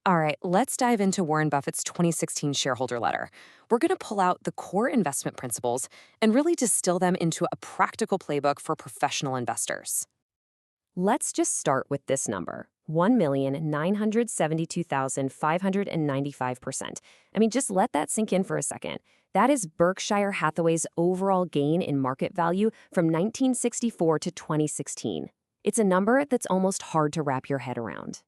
All right, let's dive into Warren Buffett's 2016 shareholder letter. We're going to pull out the core investment principles and really distill them into a practical playbook for professional investors. Let's just start with this number, 1,972,595%. Just let that sink in for a second. That is Berkshire Hathaway's overall gain in market value from 1964 to 2016. It's a number that's almost hard to wrap your head around.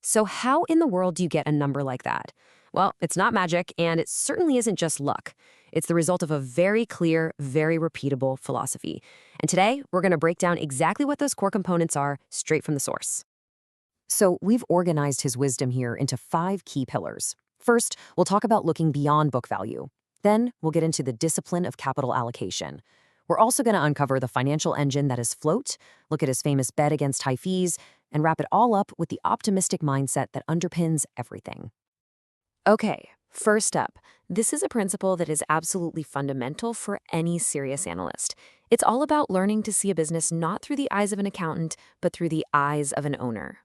So how in the world do you get a number like that? Well, it's not magic, and it certainly isn't just luck. It's the result of a very clear, very repeatable philosophy. And today, we're going to break down exactly what those core components are straight from the source. So we've organized his wisdom here into 5 key pillars. First, we'll talk about looking beyond book value. Then, we'll get into the discipline of capital allocation. We're also going to uncover the financial engine that is Float, look at his famous bet against high fees, and wrap it all up with the optimistic mindset that underpins everything. Okay, first up, this is a principle that is absolutely fundamental for any serious analyst. It's all about learning to see a business not through the eyes of an accountant, but through the eyes of an owner.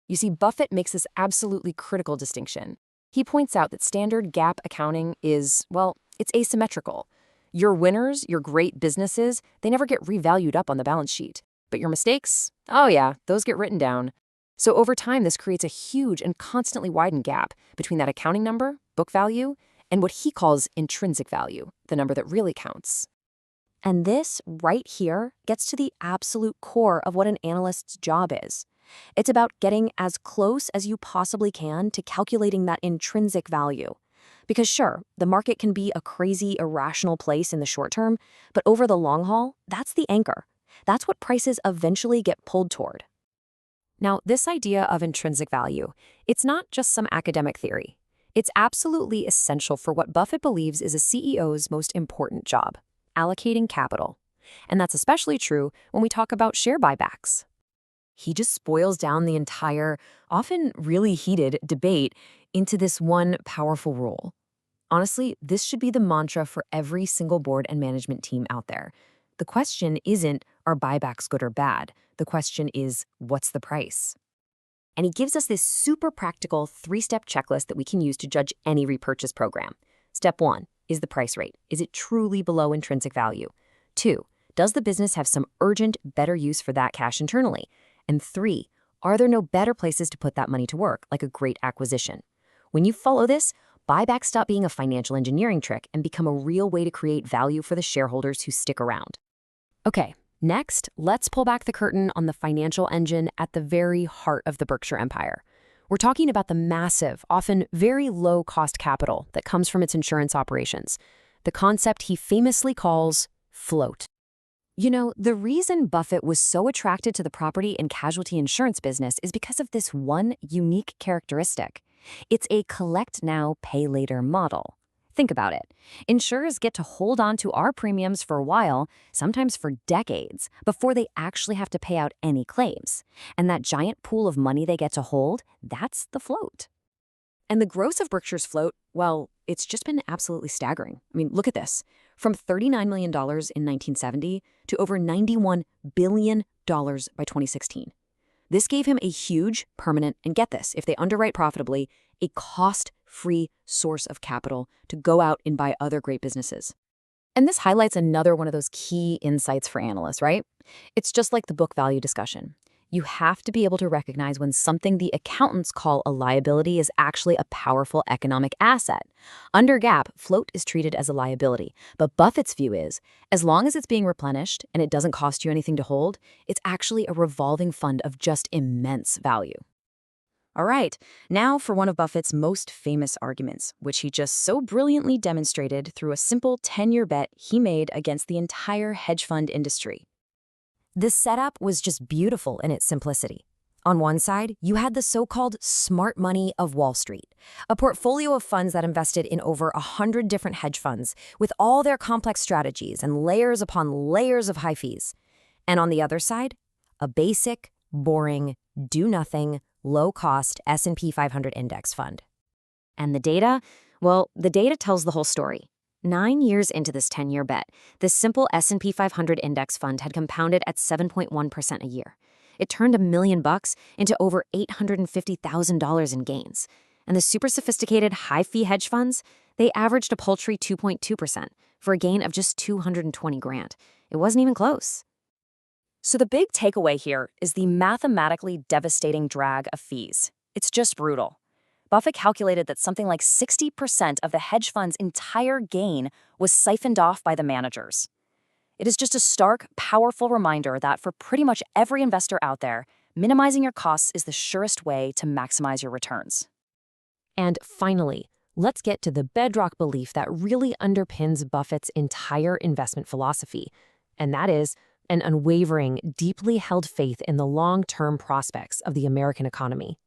You see, Buffett makes this absolutely critical distinction. He points out that standard GAAP accounting is, well, it's asymmetrical. Your winners, your great businesses, they never get revalued up on the balance sheet. But your mistakes? Oh yeah, those get written down. So over time, this creates a huge and constantly widened gap between that accounting number, book value, and what he calls intrinsic value, the number that really counts. And this, right here, gets to the absolute core of what an analyst's job is. It's about getting as close as you possibly can to calculating that intrinsic value. Because sure, the market can be a crazy, irrational place in the short term, but over the long haul, that's the anchor. That's what prices eventually get pulled toward. Now, this idea of intrinsic value, it's not just some academic theory. It's absolutely essential for what Buffett believes is a CEO's most important job, allocating capital. And that's especially true when we talk about share buybacks. He just boils down the entire, often really heated, debate into this one powerful rule. Honestly, this should be the mantra for every single board and management team out there. The question isn't, are buybacks good or bad? The question is, what's the price? And he gives us this super practical 3-step checklist that we can use to judge any repurchase program. Step 1 is the price rate. Is it truly below intrinsic value? 2, does the business have some urgent, better use for that cash internally? And 3, are there no better places to put that money to work, like a great acquisition? When you follow this, buybacks stop being a financial engineering trick and become a real way to create value for the shareholders who stick around. Okay, next, let's pull back the curtain on the financial engine at the very heart of the Berkshire Empire. We're talking about the massive, often very low-cost capital that comes from its insurance operations, the concept he famously calls float. You know, the reason Buffett was so attracted to the property and casualty insurance business is because of this one unique characteristic. It's a collect now, pay later model. Think about it. Insurers get to hold on to our premiums for a while, sometimes for decades, before they actually have to pay out any claims. And that giant pool of money they get to hold, that's the float. And the gross of Berkshire's float, well, it's just been absolutely staggering. Look at this. From $39 million in 1970 to over $91 billion by 2016. This gave him a huge, permanent, and get this, if they underwrite profitably, a cost-free source of capital to go out and buy other great businesses. And this highlights another one of those key insights for analysts, right? It's just like the book value discussion. You have to be able to recognize when something the accountants call a liability is actually a powerful economic asset. Under GAAP, float is treated as a liability, but Buffett's view is, as long as it's being replenished and it doesn't cost you anything to hold, it's actually a revolving fund of just immense value. All right, now for one of Buffett's most famous arguments, which he just so brilliantly demonstrated through a simple 10-year bet he made against the entire hedge fund industry. This setup was just beautiful in its simplicity. On one side, you had the so-called smart money of Wall Street, a portfolio of funds that invested in over 100 different hedge funds with all their complex strategies and layers upon layers of high fees. And on the other side, a basic, boring, do-nothing, low-cost S&P 500 index fund. And the data? Well, the data tells the whole story. 9 years into this 10-year bet, this simple S&P 500 index fund had compounded at 7.1% a year. It turned $1 million into over $850,000 in gains. And the super sophisticated high-fee hedge funds, they averaged a paltry 2.2% for a gain of just $220,000. It wasn't even close. So the big takeaway here is the mathematically devastating drag of fees. It's just brutal. Buffett calculated that something like 60% of the hedge fund's entire gain was siphoned off by the managers. It is just a stark, powerful reminder that for pretty much every investor out there, minimizing your costs is the surest way to maximize your returns. And finally, let's get to the bedrock belief that really underpins Buffett's entire investment philosophy, and that is an unwavering, deeply held faith in the long-term prospects of the American economy.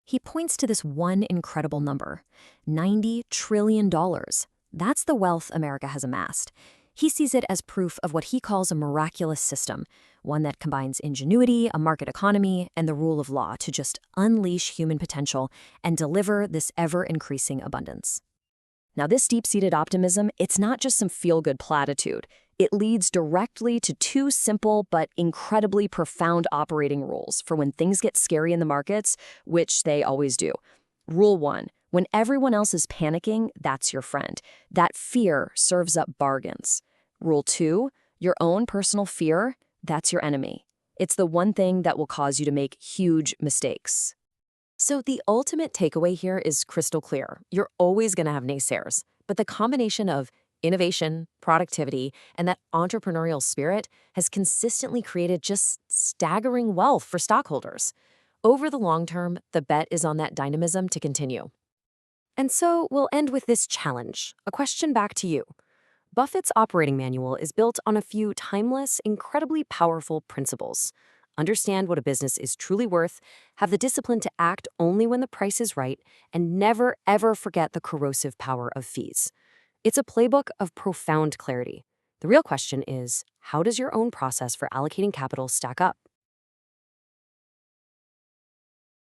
He points to this one incredible number, $90 trillion. That's the wealth America has amassed. He sees it as proof of what he calls a miraculous system, one that combines ingenuity, a market economy, and the rule of law to just unleash human potential and deliver this ever-increasing abundance. Now, this deep-seated optimism, it's not just some feel-good platitude. It leads directly to two simple but incredibly profound operating rules for when things get scary in the markets, which they always do. Rule 1, when everyone else is panicking, that's your friend. That fear serves up bargains. Rule 2, your own personal fear, that's your enemy. It's the one thing that will cause you to make huge mistakes. So the ultimate takeaway here is crystal clear. You're always going to have naysayers, but the combination of innovation, productivity, and that entrepreneurial spirit has consistently created just staggering wealth for stockholders. Over the long term, the bet is on that dynamism to continue. And so we'll end with this challenge, a question back to you. Buffett's operating manual is built on a few timeless, incredibly powerful principles. Understand what a business is truly worth, have the discipline to act only when the price is right, and never, ever forget the corrosive power of fees. It's a playbook of profound clarity. The real question is, how does your own process for allocating capital stack up?